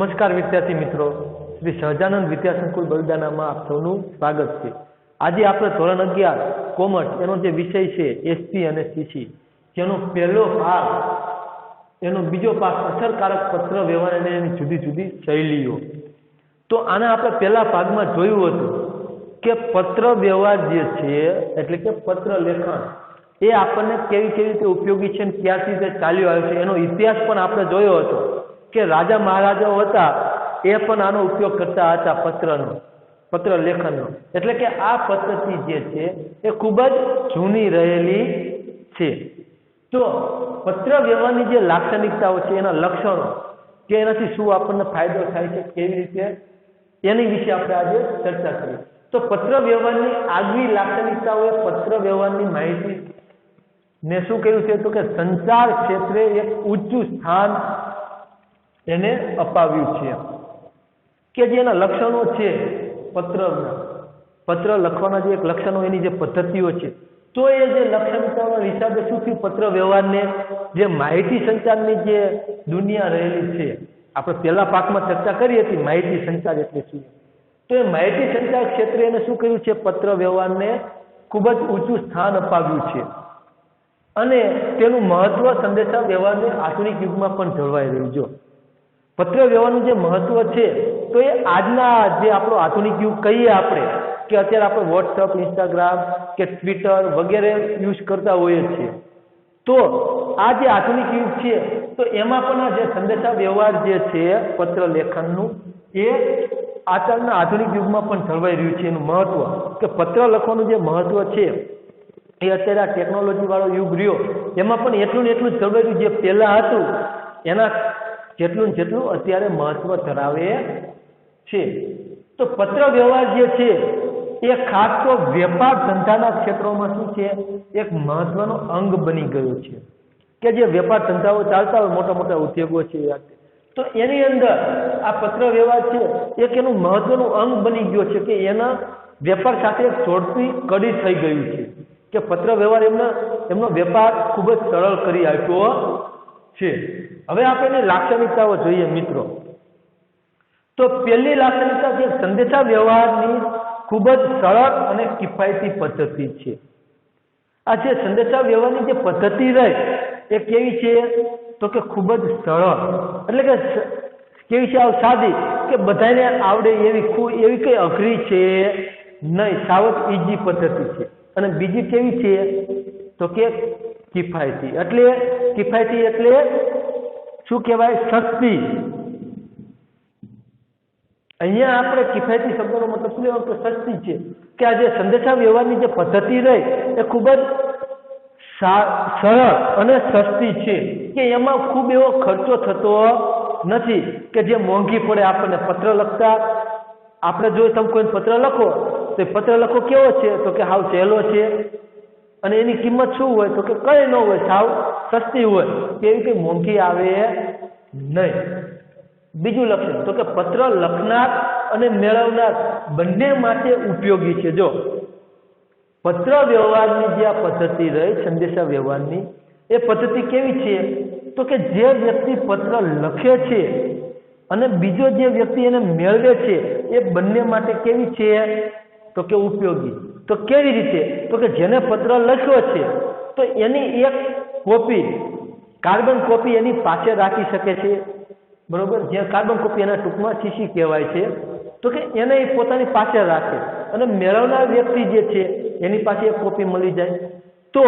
નમસ્કાર વિદ્યાર્થી મિત્રો, શ્રી સહજાનંદ વિદ્યાસંકુલ બગદાણામાં આપ સૌનું સ્વાગત છે। આજે આપણે ધોરણ 11 કોમર્સ એનો જે વિષય છે એસપી અને સીસી, જેનો પહેલો ભાગ એનો બીજો ભાગ અસરકારક પત્ર વ્યવહાર અને એની જુદી જુદી શૈલીઓ। તો આને આપણે પહેલા ભાગમાં જોયું હતું કે પત્ર વ્યવહાર જે છે એટલે કે પત્ર લેખન એ આપણને કેવી કેવી રીતે ઉપયોગી છે અને ક્યારથી તે ચાલ્યો આવ્યો છે એનો ઇતિહાસ પણ આપણે જોયો હતો કે રાજા મહારાજાઓ હતા એ પણ આનો ઉપયોગ કરતા હતા પત્ર લેખનનો। એટલે કે આ પદ્ધતિ જે છે એ ખૂબ જ જૂની રહેલી છે। તો પત્ર વ્યવહારની જે લાક્ષણિકતાઓ છે એના લક્ષણો કે એનાથી શું આપણને ફાયદો થાય છે કેવી રીતે એની વિશે આપણે આજે ચર્ચા કરીએ। તો પત્ર વ્યવહારની આગવી લાક્ષણિકતાઓએ પત્ર વ્યવહારની માહિતી ને શું કહ્યું છે તો કે સંચાર ક્ષેત્રે એક ઊંચું સ્થાન એને અપાવ્યું છે કે જેના લક્ષણો છે પત્ર લખવાના જે એક લક્ષણો એની જે પદ્ધતિઓ છે તો એ જે લક્ષણતાઓના હિસાબે શું થયું પત્ર વ્યવહારને જે માહિતી સંચારની જે દુનિયા રહેલી છે આપણે પહેલા પાઠમાં ચર્ચા કરી હતી માહિતી સંચાર એટલે શું। તો એ માહિતી સંચાર ક્ષેત્રે એને શું કર્યું છે પત્ર વ્યવહારને ખૂબ જ ઊંચું સ્થાન અપાવ્યું છે અને તેનું મહત્વ સંદેશા વ્યવહારને આધુનિક યુગમાં પણ જળવાઈ રહ્યું છે। પત્ર વ્યવહારનું જે મહત્વ છે તો એ આજના જે આપણો આધુનિક યુગ કહીએ આપણે કે અત્યારે આપણે વોટ્સઅપ, ઇન્સ્ટાગ્રામ કે ટ્વિટર વગેરે યુઝ કરતા હોઈએ છીએ। તો આ જે આધુનિક યુગ છે તો એમાં પણ આ જે સંદેશા વ્યવહાર જે છે પત્ર લેખનનું એ આજના આધુનિક યુગમાં પણ જળવાઈ રહ્યું છે એનું મહત્વ કે પત્ર લખવાનું જે મહત્વ છે એ અત્યારે આ ટેકનોલોજી વાળો યુગ રહ્યો એમાં પણ એટલું ને એટલું જ જળવાઈ રહ્યું જે પહેલા હતું એના જેટલું ને જેટલું અત્યારે મહત્વ ધરાવે છે। તો પત્ર વ્યવહાર જે છે એ ખાસ તો વેપાર ધંધાના ક્ષેત્રોમાં શું છે એક મહત્વનો અંગ બની ગયો છે કે જે વેપાર ધંધાઓ ચાલતા હોય મોટા મોટા ઉદ્યોગો છે તો એની અંદર આ પત્ર વ્યવહાર છે એક એનું મહત્વનું અંગ બની ગયો છે કે એના વેપાર સાથે એક જોડતી કડી થઈ ગયું છે કે પત્ર વ્યવહાર એમનો વેપાર ખૂબ જ સરળ કરી આપ્યો છે। હવે આપણે લાક્ષણિકતાઓ જોઈએ મિત્રો। તો પહેલી લાક્ષણિકતા છે સંદેશા વ્યવહારની ખૂબ જ સરળ અને કિફાયતી પદ્ધતિ છે। આ જે સંદેશા વ્યવહારની જે પદ્ધતિ રહી એ કેવી છે તો કે ખૂબ જ સરળ એટલે કે કેવી છે સાદી કે બધાને આવડે એવી કઈ અઘરી છે નહીં, સાવ જ ઈઝી પદ્ધતિ છે। અને બીજી કેવી છે તો કે કિફાયતી એટલે શું કહેવાય સસ્તી। અહીંયા આપણે કિફાયતી શબ્દનો મતલબ શું લેવાનો કે સસ્તી છે કે આ જે સંદેશા વ્યવહારની જે પદ્ધતિ રહી એ ખૂબ જ સરળ અને સસ્તી છે કે એમાં ખૂબ એવો ખર્ચો થતો નથી કે જે મોંઘી પડે આપણને પત્ર લખતા। આપણે જો તમે કોઈ પત્ર લખો તો પત્ર લખો કેવો છે તો કે હાવ સહેલો છે અને એની કિંમત શું હોય તો કે કઈ ન હોય સાવ સસ્તી હોય કે એવી કઈ મોંઘી આવે નહીં। બીજું લક્ષણ તો કે પત્ર લખનાર અને મેળવનાર બંને માટે ઉપયોગી છે। જો પત્ર વ્યવહારની જે આ પદ્ધતિ રહી સંદેશા વ્યવહારની એ પદ્ધતિ કેવી છે તો કે જે વ્યક્તિ પત્ર લખે છે અને બીજો જે વ્યક્તિ એને મેળવે છે એ બંને માટે કેવી છે તો કે ઉપયોગી। તો કેવી રીતે તો કે જેને પત્ર લખ્યો છે તો એની એક કોપી કાર્બન કોપી એની પાસે રાખી શકે છે બરોબર। જે કાર્બન કોપી એના ટૂંકમાં સીસી કહેવાય છે તો કે એને એ પોતાની પાસે રાખે અને મેળવનાર વ્યક્તિ જે છે એની પાસે એક કોપી મળી જાય તો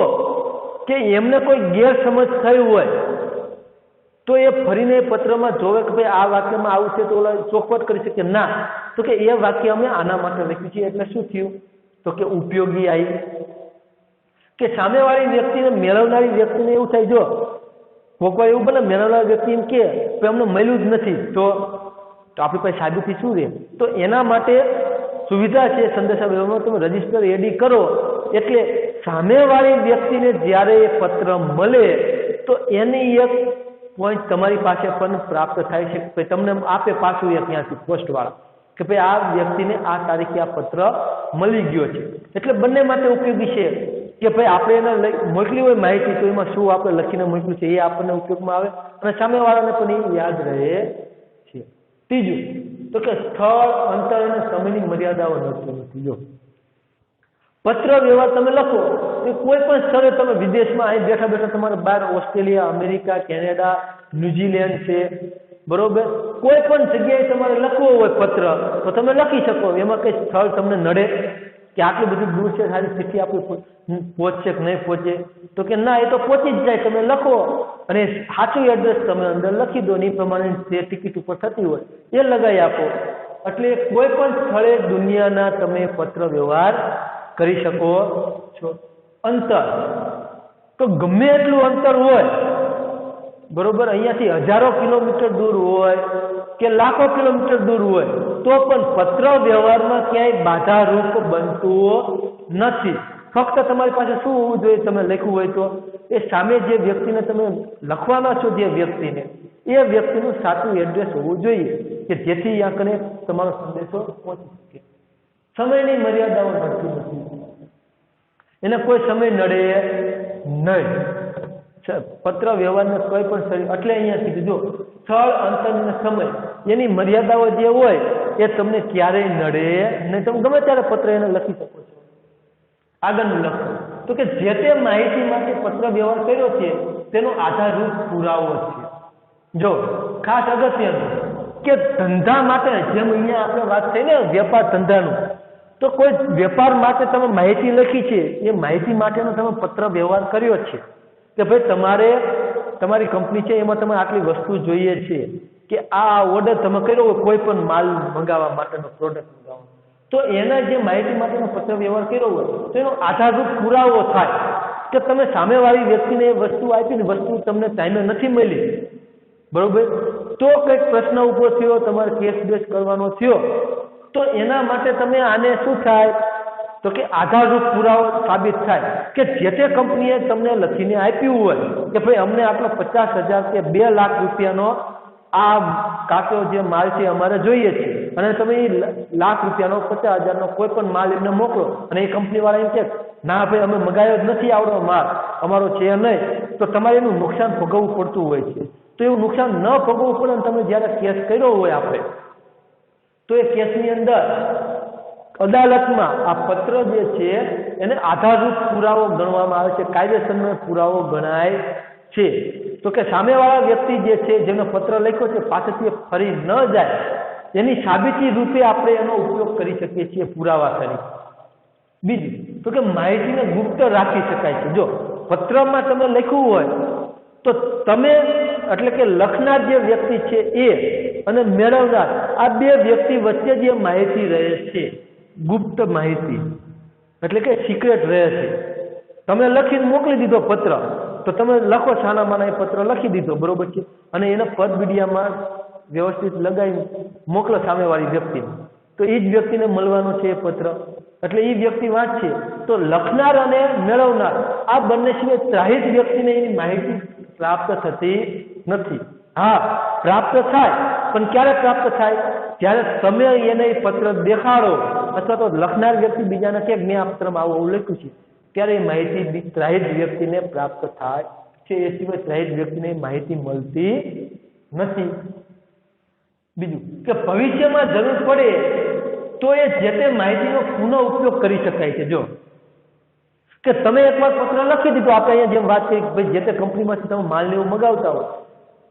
કે એમને કોઈ ગેરસમજ થઈ હોય તો એ ફરીને પત્રમાં જોવે કે ભાઈ આ વાક્યમાં આવું છે તો ઓલા ચોખવટ કરી શકે ના તો કે એ વાક્ય અમે આના માટે લખ્યું છે એટલે શું થયું તો કે ઉપયોગી આવી કે સામેવાળી વ્યક્તિને મેળવનારી વ્યક્તિને એવું થાય જો કોઈ એવું બને મેળવનાર વ્યક્તિ એમ કે અમને મળ્યું જ નથી તો આપણી પાસે સાબિતી શું રહે તો એના માટે સુવિધા છે સંદેશા વ્યવહારમાં તમે રજીસ્ટર એડી કરો એટલે સામેવાળી વ્યક્તિને જ્યારે એ પત્ર મળે તો એની એક પોઈન્ટ તમારી પાસે પણ પ્રાપ્ત થાય છે કે તમને આપે પાછું એ ત્યાંથી પોસ્ટવાળા કે ભાઈ આ વ્યક્તિને આ તારીખે આ પત્ર મળી ગયો છે એટલે બંને માટે ઉપયોગી છે કે ભાઈ આપણે એને મોકલી હોય માહિતી તો એમાં શું આપણે લખીને મોકલ્યું છે એ આપણને ઉપયોગમાં આવે અને સામેવાળાને પણ એ યાદ રહે છે। ત્રીજું તો કે સ્થળ, અંતર અને સમયની મર્યાદાઓ નડતી નથી. જો પત્ર વ્યવહાર તમે લખો એ કોઈ પણ સ્થળે તમે વિદેશમાં અહીં બેઠા બેઠા તમારે બહાર ઓસ્ટ્રેલિયા, અમેરિકા, કેનેડા, ન્યુઝીલેન્ડ છે, બરોબર, કોઈ પણ જગ્યાએ તમારે લખવો હોય પત્ર તો તમે લખી શકો. એમાં કઈ સ્થળ તમને નડે કે આટલું બધું દૂર છે, સારી ચિઠ્ઠી આપણી પહોંચશે કે નહીં પહોંચે? તો કે ના, એ તો પહોંચી જ જાય. તમે લખો અને સાચું એડ્રેસ તમે અંદર લખી દો ને એ પ્રમાણે જે ટિકિટ ઉપર થતી હોય એ લગાવી આપો. એટલે કોઈ પણ સ્થળે દુનિયાના તમે પત્ર વ્યવહાર કરી શકો છો. અંતર તો ગમે એટલું અંતર હોય, બરોબર, અહીંયાથી હજારો કિલોમીટર દૂર હોય કે લાખો કિલોમીટર દૂર હોય તો પણ પત્ર વ્યવહારમાં ક્યાંય બાધારૂપ બનતું નથી. ફક્ત તમારી પાસે શું હોવું જોઈએ? તમે લખ્યું હોય તો એ સામે જે વ્યક્તિને તમે લખવાના છો, જે વ્યક્તિને, એ વ્યક્તિનું સાચું એડ્રેસ હોવું જોઈએ કે જેથી ત્યાં કને તમારો સંદેશો પહોંચી શકે. સમયની મર્યાદાઓ નડતી નથી, એને કોઈ સમય નડે નહીં. પત્ર વ્યવહારને કોઈ પણ શરીર, એટલે અહીંયા કીધું જો સ્થળ, અંતર અને સમય એની મર્યાદાઓ જે હોય એ તમને ક્યારેય નડે નહીં. તમે ગમે ત્યારે પત્ર એને લખી શકો છો. આગળનું લખો તો કે જે તે માહિતી માટે પત્ર વ્યવહાર કર્યો છે તેનો આધારરૂપ પુરાવો છે. જો ખાસ અગત્યનું કે ધંધા માટે, જેમ અહીંયા આપણે વાત થઈ ને વેપાર ધંધાનું, તો કોઈ વેપાર માટે તમે માહિતી લખી છે, એ માહિતી માટેનો તમે પત્ર વ્યવહાર કર્યો છે કે ભાઈ તમારે તમારી કંપની છે એમાં તમે આટલી વસ્તુ જોઈએ છે કે આ ઓર્ડર તમે કર્યો હોય કોઈ પણ માલ મંગાવવા માટેનો, પ્રોડક્ટ મંગાવવા, તો એના જે માહિતી માટેનો પત્ર વ્યવહાર કર્યો હોય તો એનો આધારરૂપ પુરાવો થાય કે તમે સામેવાળી વ્યક્તિને એ વસ્તુ આપી ને વસ્તુ તમને ટાઈમે નથી મળી, બરોબર, તો કંઈક પ્રશ્ન ઊભો થયો, તમારે કેસ બેસ કરવાનો થયો, તો એના માટે તમે આને શું થાય તો કે આધારરૂપ પુરાવો સાબિત થાય કે જે તે કંપનીએ તમને લખીને આપ્યું હોય કે ભાઈ અમને આટલો 50,000 કે 2 લાખ રૂપિયાનો આ કાચો જે માલ છે અમારે જોઈએ છે, અને તમે એ લાખ રૂપિયાનો 50,000નો કોઈ પણ માલ એમને મોકલો અને એ કંપનીવાળા એમ કે ના ભાઈ અમે મગાયો જ નથી આવડો માલ, અમારો છે નહીં, તો તમારે એનું નુકસાન ભોગવવું પડતું હોય છે. તો એવું નુકસાન ન ભોગવવું પડે, તમે જ્યારે કેસ કર્યો હોય આપણે, તો એ કેસની અંદર અદાલતમાં આ પત્ર જે છે એને આધારરૂપ પુરાવો ગણવામાં આવે છે, કાયદેસરનો પુરાવો ગણાય છે. તો કે સામેવાળા વ્યક્તિ જે છે જેનો પત્ર લખ્યો છે પાછળથી ફરી ન જાય એની સાબિતી રૂપે આપણે એનો ઉપયોગ કરી શકીએ છીએ પુરાવા તરીકે. બીજું તો કે માહિતીને ગુપ્ત રાખી શકાય છે. જો પત્રમાં તમે લખ્યું હોય તો તમે, એટલે કે લખનાર જે વ્યક્તિ છે એ અને મેળવનાર, આ બે વ્યક્તિ વચ્ચે જે માહિતી રહે છે, ગુપ્ત માહિતી, એટલે કે સિક્રેટ રહે છે. તમે લખીને મોકલી દીધો પત્ર, તો તમે લખો છાનામાના એ પત્ર લખી દીધો, બરોબર છે, અને એને પદ મીડિયામાં વ્યવસ્થિત લગાવી મોકલો સામેવાળી વ્યક્તિને, તો એ જ વ્યક્તિને મળવાનો છે એ પત્ર. એટલે એ વ્યક્તિ વાંચશે તો લખનાર અને મેળવનાર આ બંને સિવાય ત્રાહિત વ્યક્તિને એની માહિતી પ્રાપ્ત થતી નથી. હા, પ્રાપ્ત થાય, પણ ક્યારે પ્રાપ્ત થાય? જ્યારે તમે એને એ પત્ર દેખાડો અથવા તો લખનાર વ્યક્તિ બીજાને કે મેં આ પત્રમાં આવું લખ્યું છે, ત્યારે એ માહિતી ત્રાહિત વ્યક્તિને પ્રાપ્ત થાય છે. એ સિવાય ત્રાહિત વ્યક્તિને માહિતી મળતી નથી. બીજું કે ભવિષ્યમાં જરૂર પડે તો એ જે તે માહિતીનો પુનઃ ઉપયોગ કરી શકાય છે. જો કે તમે એકવાર પત્ર લખી દીધો, આપણે અહીંયા જેમ વાત કરી ભાઈ જે તે કંપનીમાંથી તમે માલ ને એવું મગાવતા હોય,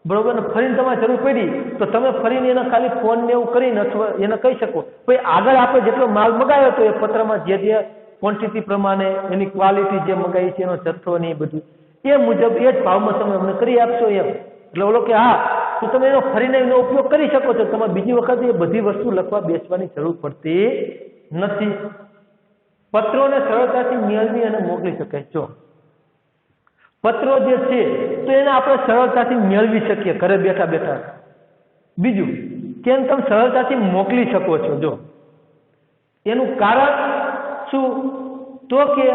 બરોબર, ને ફરીને તમારે જરૂર પડી તો તમે ફરીને એને ખાલી ફોન ને એવું કરીને અથવા એને કહી શકો ભાઈ આગળ આપણે જેટલો માલ મગાવ્યો હતો એ પત્રમાં જે જે ક્વોન્ટિટી પ્રમાણે એની ક્વોલિટી જે મગાવી છે એનો જથ્થો ને એ બધું એ મુજબ એ જ ભાવમાં તમે અમને કરી આપશો એમ. એટલે ઓલો કે હા, તો તમે એનો ફરીને એનો ઉપયોગ કરી શકો છો. તમારે બીજી વખત એ બધી વસ્તુ લખવા બેસવાની જરૂર પડતી નથી. પત્રોને સરળતાથી મેળવી અને મોકલી શકાય. જો પત્રો જે છે તો એને આપણે સરળતાથી મેળવી શકીએ ઘરે બેઠા બેઠા. બીજું કે તમે સરળતાથી મોકલી શકો છો. જો એનું કારણ શું? તો કે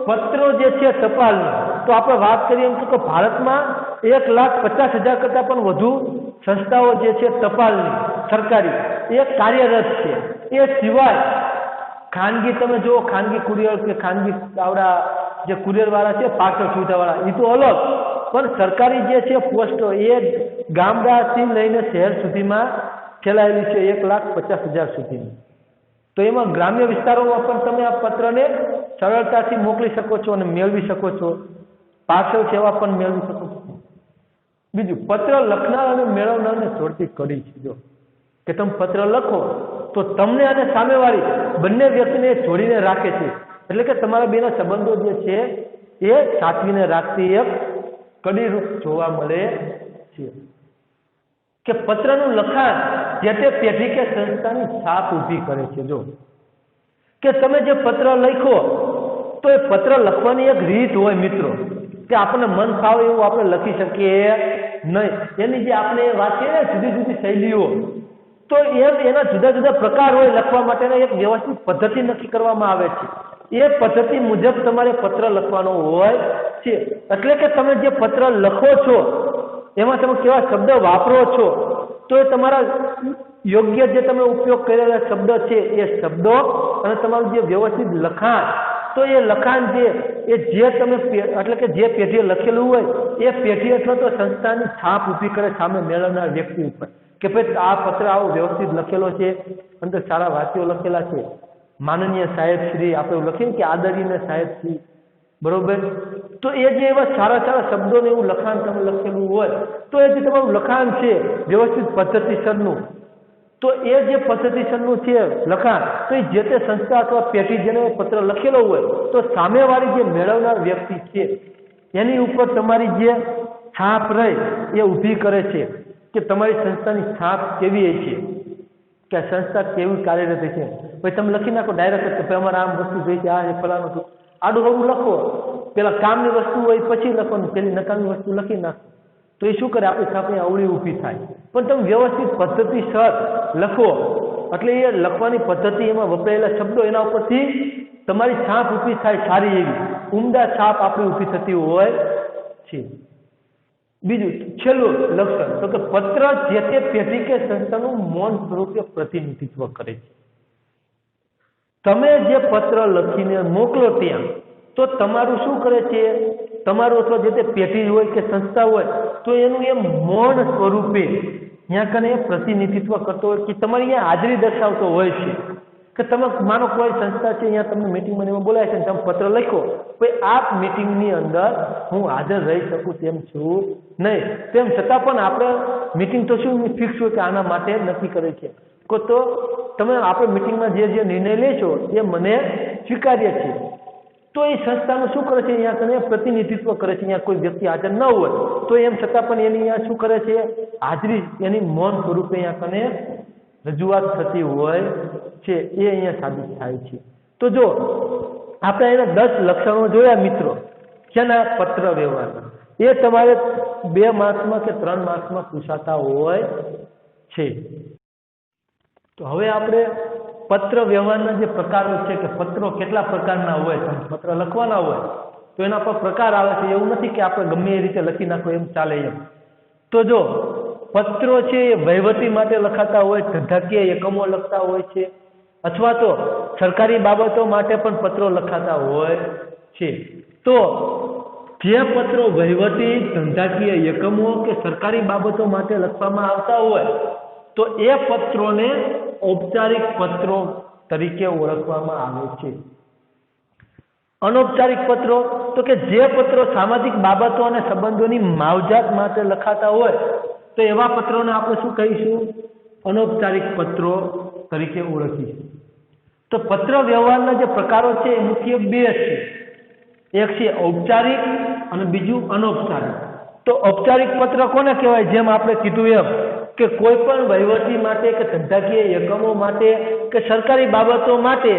પત્રો જે છે ટપાલના, તો આપણે વાત કરીએ એમ તો ભારતમાં 1,50,000 કરતાં પણ વધુ સંસ્થાઓ જે છે ટપાલની સરકારી એ કાર્યરત છે. એ સિવાય ખાનગી તમે જુઓ, ખાનગી કુરિયર કે ખાનગી આવડા જે કુરિયર વાળા છે પાર્સલ સુવિધા વાળા, એ તો અલગ, પણ સરકારી જે છે પોસ્ટો એ ગામડાથી લઈને શહેર સુધીમાં ફેલાયેલી છે 1,50,000 સુધીની. તો એમાં ગ્રામ્ય વિસ્તારોમાં પણ તમે આ પત્રને સરળતાથી મોકલી શકો છો અને મેળવી શકો છો. પાર્સલ સેવા પણ મેળવી શકો છો. બીજું, પત્ર લખનાર અને મેળવનારને જોડતી કડી છે. જો કે તમે પત્ર લખો તો તમને અને સામેવાળી બંને વ્યક્તિને જોડીને રાખે છે. એટલે કે તમારા બેના સંબંધો જે છે એ સાચવીને રાખતી એક કડીરૂપ જોવા મળે છે. કે પત્રનું લખાણ જે તે પેઢી કે સંસ્થાની છાપ ઊભી કરે છે. જો કે તમે જે પત્ર લખો તો એ પત્ર લખવાની એક રીત હોય મિત્રો, કે આપણને મન ફાવે એવું આપણે લખી શકીએ નહીં. એની જે આપણે વાંચીએ ને જુદી જુદી શૈલીઓ, તો એના જુદા જુદા પ્રકાર હોય લખવા માટેના. એક વ્યવસ્થિત પદ્ધતિ નક્કી કરવામાં આવે છે. એ પદ્ધતિ મુજબ તમારે પત્ર લખવાનો હોય છે. એટલે કે તમે જે પત્ર લખો છો એમાં તમે કેવા શબ્દ વાપરો છો, તો એ તમારા યોગ્ય જે તમે ઉપયોગ કરેલા શબ્દ છે એ શબ્દો અને તમારું જે વ્યવસ્થિત લખાણ, તો એ લખાણ જે તમે એટલે કે જે પેઢીએ લખેલું હોય એ પેઢી અથવા તો સંસ્થાની છાપ ઊભી કરે સામે મેળવનાર વ્યક્તિ ઉપર, કે ભાઈ આ પત્ર આવો વ્યવસ્થિત લખેલો છે, અંદર સારા વાક્યો લખેલા છે, માનનીય સાહેબ શ્રી આપણે લખીએ કે આદરણીય સાહેબ શ્રી, બરોબર. તો એ જે એવા સારા સારા શબ્દોને એવું લખાણ તમે લખેલું હોય, તો એ જે તમારું લખાણ છે વ્યવસ્થિત પદ્ધતિસરનું, તો એ જે પદ્ધતિસરનું છે લખાણ, તો એ જે તે સંસ્થા અથવા પેઢી જેને પત્ર લખેલો હોય, તો સામેવાળી જે મેળવનાર વ્યક્તિ છે એની ઉપર તમારી જે છાપ રહે એ ઊભી કરે છે કે તમારી સંસ્થાની છાપ કેવી છે, કે આ સંસ્થા કેવી કાર્યરત છે. પછી તમે લખી નાખો ડાયરેક્ટ કે ભાઈ અમારે આમ વસ્તુ જોઈ છે, આ ફલાણું હતું, આડું હળવું લખો. પેલા કામની વસ્તુ હોય પછી લખવાનું, પેલી નકામની વસ્તુ લખી નાખો, તો એ શું કરે, આપણી છાપની અવળી ઊભી થાય. પણ તમે વ્યવસ્થિત પદ્ધતિસર લખો એટલે એ લખવાની પદ્ધતિ, એમાં વપરાયેલા શબ્દો, એના ઉપરથી તમારી છાપ ઊભી થાય, સારી એવી ઉમદા છાપ આપણી ઊભી થતી હોય છે. બીજું છેલ્લું લક્ષણ, તો કે પત્ર જે તે પેઢી કે સંસ્થાનું મૌન સ્વરૂપે પ્રતિનિધિત્વ કરે છે. તમે જે પત્ર લખીને મોકલો ત્યાં, તો તમારું શું કરે છે, તમારું અથવા જે તે પેઢી હોય કે સંસ્થા હોય, તો એનું એ મૌન સ્વરૂપે ત્યાં કને પ્રતિનિધિત્વ કરતો હોય કે તમારી અહીંયા હાજરી દર્શાવતો હોય છે. કે તમે માનો કોઈ સંસ્થા છે, અહીંયા તમને મિટિંગમાં એમાં બોલાય છે, તમે પત્ર લખો, ભાઈ આ મિટિંગની અંદર હું હાજર રહી શકું તેમ છું નહીં, તેમ છતાં પણ આપણે મિટિંગ તો શું ફિક્સ હોય કે આના માટે નક્કી કરે છે, તો તમે આપણે મિટિંગમાં જે નિર્ણય લેશો એ મને સ્વીકાર્ય છે. તો એ સંસ્થાનું શું કરે છે, અહીંયા કને પ્રતિનિધિત્વ કરે છે. અહીંયા કોઈ વ્યક્તિ હાજર ન હોય તો એમ છતાં પણ એની અહીંયા શું કરે છે, હાજરી એની મૌન સ્વરૂપે અહીંયા કને રજૂઆત થતી હોય છે, એ અહીંયા સાબિત થાય છે. તો જો આપણે એના 10 લક્ષણો જોયા મિત્રો, જેના પત્ર વ્યવહારના, એ તમારે 2 માર્ક્સમાં કે 3 માર્ક્સમાં પૂછાતા હોય છે. તો હવે આપણે પત્ર વ્યવહારના જે પ્રકારો છે, કે પત્રો કેટલા પ્રકારના હોય, તમે પત્ર લખવાના હોય તો એના પર પ્રકાર આવે છે. એવું નથી કે આપણે ગમે એ રીતે લખી નાખો એમ ચાલે એમ. તો જો પત્રો છે એ વહીવટી માટે લખાતા હોય, ધંધાકીય એકમો લખતા હોય છે, અથવા તો સરકારી બાબતો માટે પણ પત્રો લખાતા હોય છે. તો જે પત્રો વહીવટી, ધંધાકીય એકમો કે સરકારી બાબતો માટે લખવામાં આવતા હોય, તો એ પત્રોને ઔપચારિક પત્રો તરીકે ઓળખવામાં આવે છે. અનૌપચારિક પત્રો, તો કે જે પત્રો સામાજિક બાબતો અને સંબંધોની માવજત માટે લખાતા હોય, તો એવા પત્રોને આપણે શું કહીશું, અનૌપચારિક પત્રો તરીકે ઓળખીશું. તો પત્ર વ્યવહારના જે પ્રકારો છે એ મુખ્ય 2 છે. એક છે ઔપચારિક અને બીજું અનૌપચારિક. તો ઔપચારિક પત્ર કોને કહેવાય, જેમ આપણે કીધું એમ કે કોઈ પણ વહીવટી માટે કે ધંધાકીય એકમો માટે કે સરકારી બાબતો માટે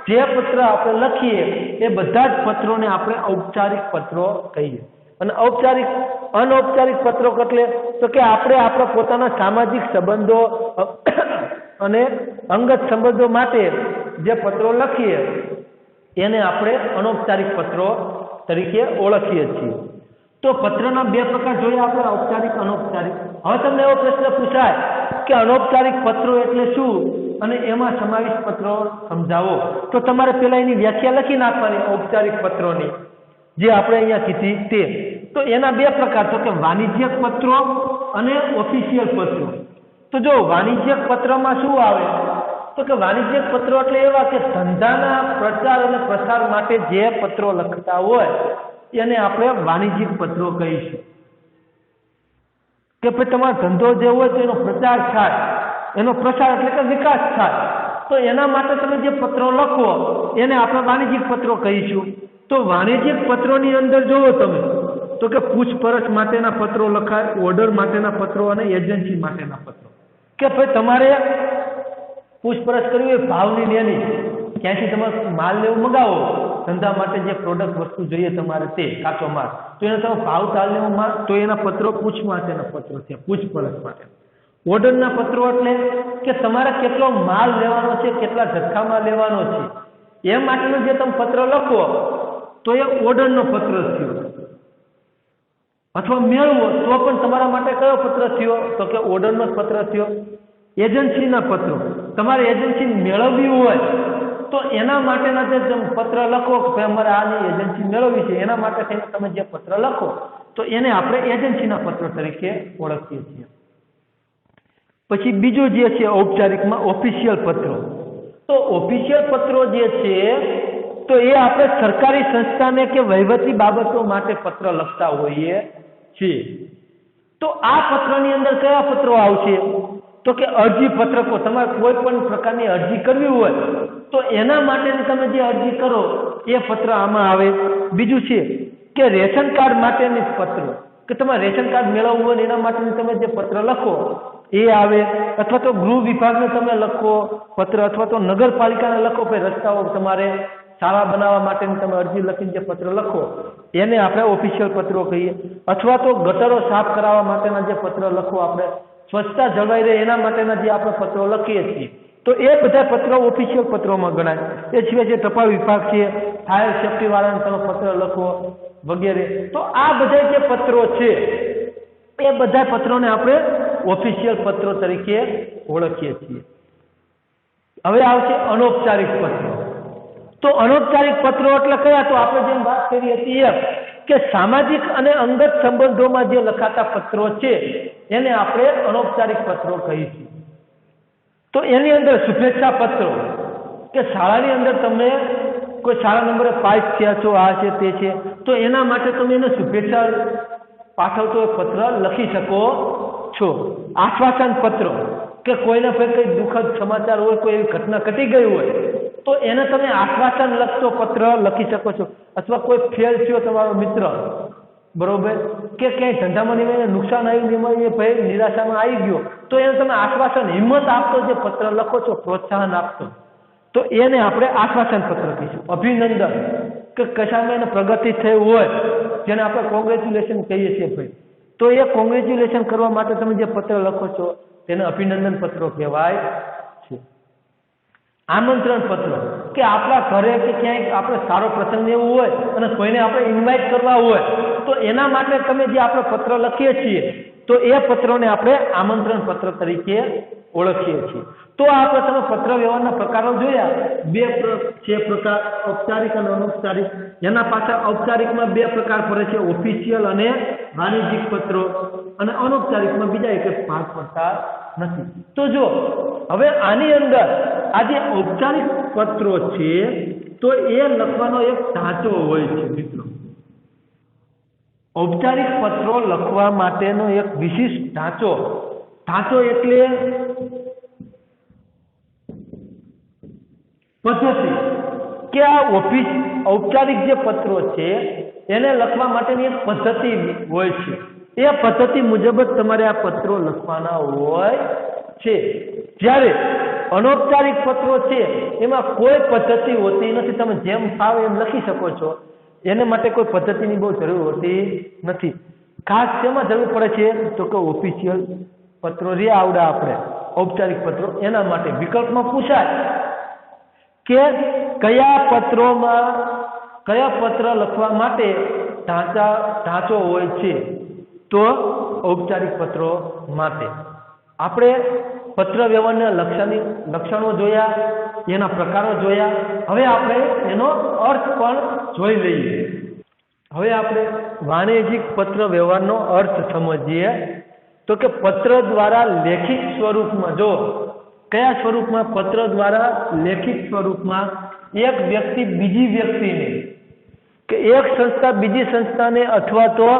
જે પત્ર આપણે લખીએ એ બધા જ પત્રોને આપણે ઔપચારિક પત્રો કહીએ. અને અનૌપચારિક પત્રો એટલે તો કે આપણે આપણા પોતાના સામાજિક સંબંધો અને અંગત સંબંધો માટે જે પત્રો લખીએ એને આપણે અનૌપચારિક પત્રો તરીકે ઓળખીએ છીએ. તો પત્રના 2 પ્રકાર જોઈએ આપણે, ઔપચારિક, અનૌપચારિક. હવે તમને એવો પ્રશ્ન પૂછાય કે અનૌપચારિક પત્રો એટલે શું અને એમાં સમાવિષ્ટ પત્રો સમજાવો, તો તમારે પહેલા એની વ્યાખ્યા લખી નાખવાની ઔપચારિક પત્રોની, જે આપણે અહીંયા કીધી તે. તો એના 2 પ્રકાર, તો કે વાણિજ્યક પત્રો અને ઓફિશિયલ પત્રો. તો જો વાણિજ્યક પત્રમાં શું આવે તો કે વાણિજ્યક પત્રો એટલે એવા કે ધંધાના પ્રચાર અને પ્રસાર માટે જે પત્રો લખતા હોય એને આપણે વાણિજ્યિક પત્રો કહીશું. કે ભાઈ તમારો ધંધો જે હોય તો એનો પ્રચાર થાય, એનો પ્રસાર એટલે કે વિકાસ થાય, તો એના માટે તમે જે પત્રો લખો એને આપણે વાણિજ્યિક પત્રો કહીશું. તો વાણિજ્યિક પત્રોની અંદર જોવો તમે તો કે પૂછપરછ માટેના પત્રો લખાય, ઓર્ડર માટેના પત્રો અને એજન્સી માટેના પત્રો. કે ભાઈ તમારે પૂછપરછ કરવી હોય ભાવની એની, ક્યાંથી તમારે માલ લેવું મગાવો, ધંધા માટે જે પ્રોડક્ટ વસ્તુ જોઈએ તમારે તે કાચો માલ, તો એને તમે ભાવ તાલ લેવો માલ, તો એના પત્રો પૂછ માટેના પત્રો છે, પૂછપરછ માટે. ઓર્ડરના પત્રો એટલે કે તમારે કેટલો માલ લેવાનો છે, કેટલા જથ્થામાં લેવાનો છે, એ માટેનો જે તમે પત્ર લખો તો એ ઓર્ડરનો પત્ર થયો. અથવા મેળવો તો પણ તમારા માટે કયો પત્ર થયો તો કે ઓર્ડરનો પત્ર થયો. એજન્સીના પત્રો, તમારે એજન્સી મેળવવી હોય તો એના માટેના જે પત્ર લખો કે અમારે આની એજન્સી મેળવવી છે, એના માટે થઈને તમે જે પત્ર લખો તો એને આપણે એજન્સીના પત્ર તરીકે ઓળખીએ છીએ. પછી બીજું જે છે ઔપચારિકમાં ઓફિશિયલ પત્રો. તો ઓફિશિયલ પત્રો જે છે તો એ આપણે સરકારી સંસ્થાને કે વહીવટી બાબતો માટે પત્ર લખતા હોઈએ છીએ. તો આ પત્રની અંદર કયા પત્રો આવશે તો કે અરજી પત્રકો. તમારે કોઈ પણ પ્રકારની અરજી કરવી હોય તો એના માટેની તમે જે અરજી કરો એ પત્ર આમાં આવે. બીજું છે કે રેશન કાર્ડ માટેની પત્ર, કે તમારે રેશન કાર્ડ મેળવવું હોય એના માટેની તમે જે પત્ર લખો એ આવે. અથવા તો ગૃહ વિભાગને તમે લખો પત્ર, અથવા તો નગરપાલિકાને લખો કે રસ્તાઓ તમારે સારા બનાવવા માટેની તમે અરજી લખીને જે પત્ર લખો એને આપણે ઓફિશિયલ પત્રો કહીએ. અથવા તો ગટરો સાફ કરાવવા માટેના જે પત્ર લખો, આપણે સ્વચ્છતા જળવાઈ રહે એના માટેના જે આપણે પત્રો લખીએ છીએ તો એ બધા પત્રો ઓફિશિયલ પત્રોમાં ગણાય. એ સિવાય જે ટપાલ વિભાગ છે, ફાયર સેફ્ટી વાળાને તમે પત્ર લખો વગેરે. તો આ બધા જે પત્રો છે એ બધા પત્રોને આપણે ઓફિશિયલ પત્રો તરીકે ઓળખીએ છીએ. હવે આવશે અનૌપચારિક પત્રો. તો અનૌપચારિક પત્રો એટલે કયા? તો આપણે જેમ વાત કરી હતી એમ કે સામાજિક અને અંગત સંબંધોમાં જે લખાતા પત્રો છે એને આપણે અનૌપચારિક પત્રો કહીશું. તો એની અંદર શુભેચ્છા પત્રો, કે શાળાની અંદર તમે કોઈ સારા નંબરે પાસ થયા છો, આ છે તે છે, તો એના માટે તમે એને શુભેચ્છા પાઠવતો પત્ર લખી શકો છો. આશ્વાસન પત્રો, કે કોઈને કંઈ દુઃખદ સમાચાર હોય, કોઈ એવી ઘટના ઘટી ગઈ હોય તો એને તમે આશ્વાસન લખતો પત્ર લખી શકો છો. અથવા કોઈ ફેલ થયો તમારો મિત્ર, બરોબર, કે ક્યાંય ધંધામાં એને નુકસાન આવ્યું, એ ભાઈ નિરાશામાં આવી ગયો, તો એને તમે આશ્વાસન, હિંમત આપતો જે પત્ર લખો છો, પ્રોત્સાહન આપતો, તો એને આપણે આશ્વાસન પત્ર કહીશું. અભિનંદન, કે કશામાં એને પ્રગતિ થઈ હોય જેને આપણે કોંગ્રેચ્યુલેશન કહીએ છીએ ભાઈ, તો એ કોંગ્રેચ્યુલેશન કરવા માટે તમે જે પત્ર લખો છો તેને અભિનંદન પત્રો કહેવાય છે. આમંત્રણ પત્ર, કે આપણા ઘરે કે ક્યાંય આપણે સારો પ્રસંગ એવું હોય અને કોઈને આપણે ઇન્વાઇટ કરવા હોય તો એના માટે તમે જે આપણે પત્ર લખીએ છીએ તો એ પત્રોને આપણે આમંત્રણ પત્ર તરીકે ઓળખીએ છીએ. તો આપણે તમે પત્ર વ્યવહારના પ્રકારો જોયા. બે છે પ્રકાર, ઔપચારિક અને અનૌપચારિક. એના પાછળ ઔપચારિકમાં બે પ્રકાર પડે છે, ઓફિશિયલ અને વાણિજ્યિક પત્રો, અને અનૌપચારિકમાં બીજા એક ભાગ પડતા નથી. તો જો હવે આની અંદર આ જે ઔપચારિક પત્રો છે તો એ લખવાનો એક ઢાંચો હોય છે મિત્રો. ઔપચારિક પત્રો લખવા માટેનો એક વિશિષ્ટ ઢાંચો એટલે પદ્ધતિ, કે આ ઔપચારિક જે પત્રો છે એને લખવા માટેની એક પદ્ધતિ હોય છે. એ પદ્ધતિ મુજબ જ તમારે આ પત્રો લખવાના હોય છે. જ્યારે અનૌપચારિક પત્રો છે એમાં કોઈ પદ્ધતિ હોતી નથી, તમે જેમ ફાવે એમ લખી શકો છો, એને માટે કોઈ પદ્ધતિની બહુ જરૂર હોતી નથી. ખાસ શેમાં જરૂર પડે છે તો કે ઓફિશિયલ પત્રો રે આવડા આપણે ઔપચારિક પત્રો, એના માટે વિકલ્પમાં પૂછાય કે કયા પત્ર લખવા માટે ઢાંચો હોય છે, તો ઔપચારિક પત્રો માટે આપણે પત્ર વ્યવહારના લક્ષણો જોયા, એના પ્રકારો જોયા. હવે આપણે એનો અર્થ પણ જોઈ લઈએ. હવે આપણે વાણિજ્યિક પત્ર વ્યવહારનો અર્થ સમજીએ તો કે પત્ર દ્વારા લેખિત સ્વરૂપમાં. જો કયા સ્વરૂપમાં? પત્ર દ્વારા લેખિત સ્વરૂપમાં એક વ્યક્તિ બીજી વ્યક્તિને કે એક સંસ્થા બીજી સંસ્થાને અથવા તો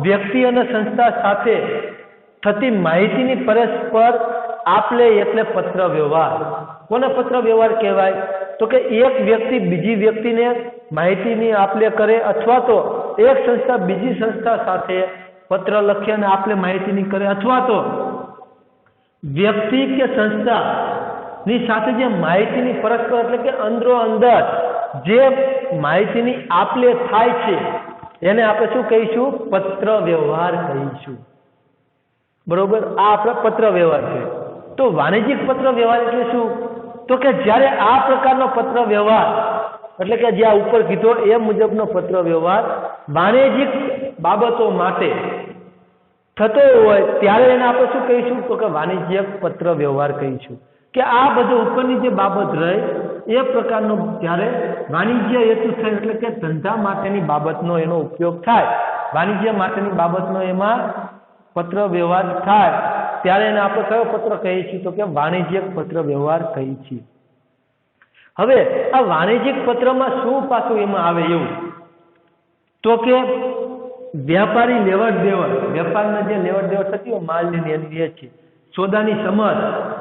વ્યક્તિ અને સંસ્થા સાથે થતી માહિતીની પરસ્પર આપલે એટલે પત્ર વ્યવહાર. કોને પત્ર વ્યવહાર કહેવાય? તો કે એક વ્યક્તિ બીજી વ્યક્તિને માહિતીની આપલે કરે અથવા તો એક સંસ્થા બીજી સંસ્થા સાથે પત્ર લખી અને આપલે માહિતીની કરે અથવા તો વ્યક્તિ કે સંસ્થાની સાથે જે માહિતીની પરસ્પર એટલે કે અંદરો અંદર જે માહિતીની આપલે થાય છે એને આપણે શું કહીશું? પત્ર વ્યવહાર કહીશું. બરોબર? આ આપણો પત્ર વ્યવહાર છે. તો વાણિજ્યિક પત્ર વ્યવહાર એટલે શું? તો કે જ્યારે આ પ્રકારનો પત્ર વ્યવહાર એટલે કે જે આ ઉપર કીધો એ મુજબનો પત્ર વ્યવહાર વાણિજ્યિક બાબતો માટે થતો હોય ત્યારે એને આપણે શું કહીશું? તો કે વાણિજ્યિક પત્ર વ્યવહાર કહીશું. કે આ બધું ઉપરની જે બાબત રહી એ પ્રકારનો જ્યારે વાણિજ્ય હેતુ થાય એટલે કે ધંધા માટેની બાબતનો એનો ઉપયોગ થાય, વાણિજ્ય માટેની બાબતનો એમાં પત્ર વ્યવહાર થાય ત્યારે એને આપણે કયો પત્ર કહીએ છીએ? તો કે વાણિજ્યિક પત્ર વ્યવહાર કહીએ છીએ. હવે આ વાણિજ્યિક પત્રમાં શું પાછું એમાં આવે એવું? તો કે વ્યાપારી લેવડ દેવડ, વેપારના જે લેવડ દેવડ થતી હોય માલની એની એ છે. સોદાની સમજ,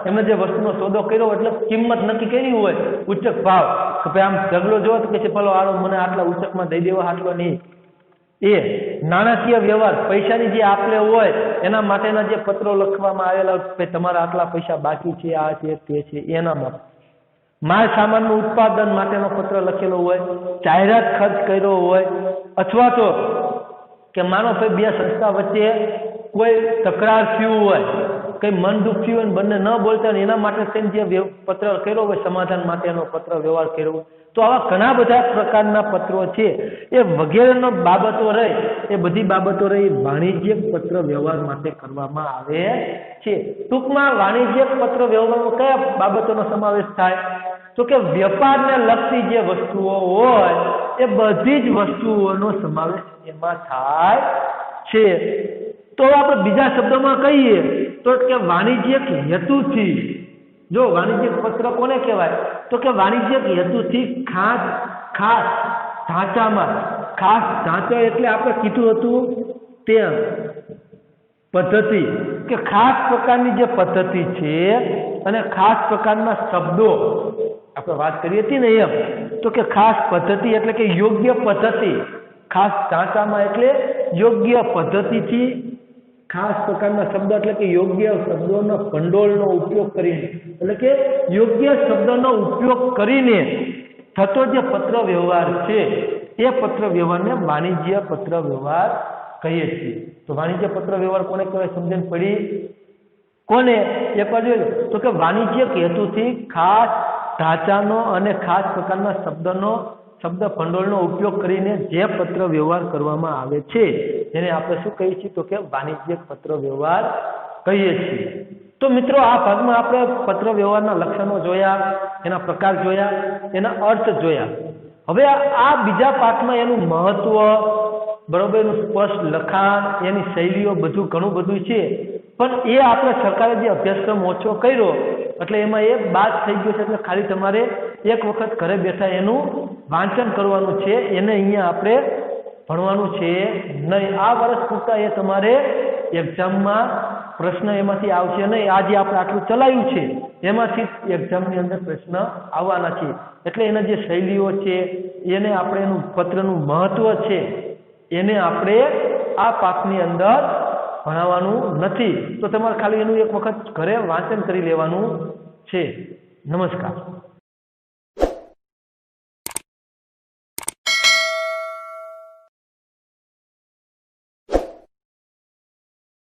એમને જે વસ્તુનો સોદો કર્યો એટલે કિંમત નક્કી કરી હોય, ઉચ્ચક ભાવ કે ભાઈ આમ ઢગલો જોવો તો કે પેલો આરો મને આટલા ઉચ્ચકમાં દઈ દેવો આટલો નહીં. એ નાણાકીય વ્યવહાર, પૈસાની જે આપલે હોય એના માટેના જે પત્રો લખવામાં આવેલા ભાઈ તમારા આટલા પૈસા બાકી છે, આ છે તે છે, એના માટે માલ સામાનનું ઉત્પાદન માટેનો પત્ર લખેલો હોય, જાહેરાત ખર્ચ કર્યો હોય અથવા તો કે માનો ભાઈ બે સંસ્થા વચ્ચે કોઈ તકરાર થયું હોય, કઈ મન દુઃખ થયું હોય બંને ન બોલતા હોય એના માટે થઈને જે પત્ર કર્યો હોય સમાધાન માટેનો પત્ર વ્યવહાર કર્યો હોય. તો આવા ઘણા બધા પ્રકારના પત્રો છે એ વગેરેનો બાબતો રહી એ બધી બાબતો રહી વાણિજ્યિક પત્ર વ્યવહાર માટે કરવામાં આવે છે. ટૂંકમાં વાણિજ્યિક પત્ર વ્યવહારમાં કયા બાબતોનો સમાવેશ થાય? તો કે વેપારને લગતી જે વસ્તુઓ હોય એ બધી જ વસ્તુઓનો સમાવેશ એમાં થાય છે. તો આપણે બીજા શબ્દોમાં કહીએ તો કે વાણિજ્યિક હેતુથી, જો વાણિજ્યિક પત્ર કોને કહેવાય? તો કે વાણિજ્યિક હેતુથી ખાસ ઢાંચામાં, ખાસ ઢાંચો એટલે આપણે કીધું હતું તે પદ્ધતિ કે ખાસ પ્રકારની જે પદ્ધતિ છે અને ખાસ પ્રકારના શબ્દો આપણે વાત કરી હતી ને એમ, તો કે ખાસ પદ્ધતિ એટલે કે યોગ્ય પદ્ધતિ, ખાસ ઢાંચામાં એટલે યોગ્ય પદ્ધતિથી ખાસ પ્રકારના શબ્દ એટલે કે યોગ્ય શબ્દોનો ભંડોળનો ઉપયોગ કરીને એટલે કે યોગ્ય શબ્દનો ઉપયોગ કરીને થતો જે પત્ર વ્યવહાર છે એ પત્ર વ્યવહારને વાણિજ્ય પત્ર વ્યવહાર કહીએ છીએ. તો વાણિજ્ય પત્ર વ્યવહાર કોને કહેવાય? સમજણ પડી? કોને? એક વાર જોઈ લો તો કે વાણિજ્યિક હેતુથી ખાસ ઢાંચાનો અને ખાસ પ્રકારના શબ્દ ભંડોળનો ઉપયોગ કરીને જે પત્ર વ્યવહાર કરવામાં આવે છે એને આપણે શું કહીએ છીએ? તો કે વાણિજ્યિક પત્ર વ્યવહાર કહીએ છીએ. તો મિત્રો આ ભાગમાં આપણે પત્ર વ્યવહારના લક્ષણો જોયા, એના પ્રકાર જોયા, એના અર્થ જોયા. હવે આ બીજા પાઠમાં એનું મહત્વ, બરોબર, એનું સ્પષ્ટ લખાણ, એની શૈલીઓ બધું ઘણું બધું છે. પણ એ આપણે સરકારે જે અભ્યાસક્રમ ઓછો કર્યો એટલે એમાં એ બાદ થઈ ગયો છે. એટલે ખાલી તમારે એક વખત ઘરે બેઠા એનું વાંચન કરવાનું છે, એને અહીંયા આપણે ભણવાનું છે નહીં. આ વર્ષ પૂરતા એ તમારે એક્ઝામમાં પ્રશ્ન એમાંથી આવશે નહીં. આજે આપણે આટલું ચલાવ્યું છે એમાંથી એક્ઝામની અંદર પ્રશ્ન આવવાના છે. એટલે એના જે શૈલીઓ છે એને આપણે એનું પત્રનું મહત્વ છે એને આપણે આ પાઠની અંદર ભણાવવાનું નથી. તો તમારે ખાલી એનું એક વખત ઘરે વાંચન કરી લેવાનું છે. નમસ્કાર.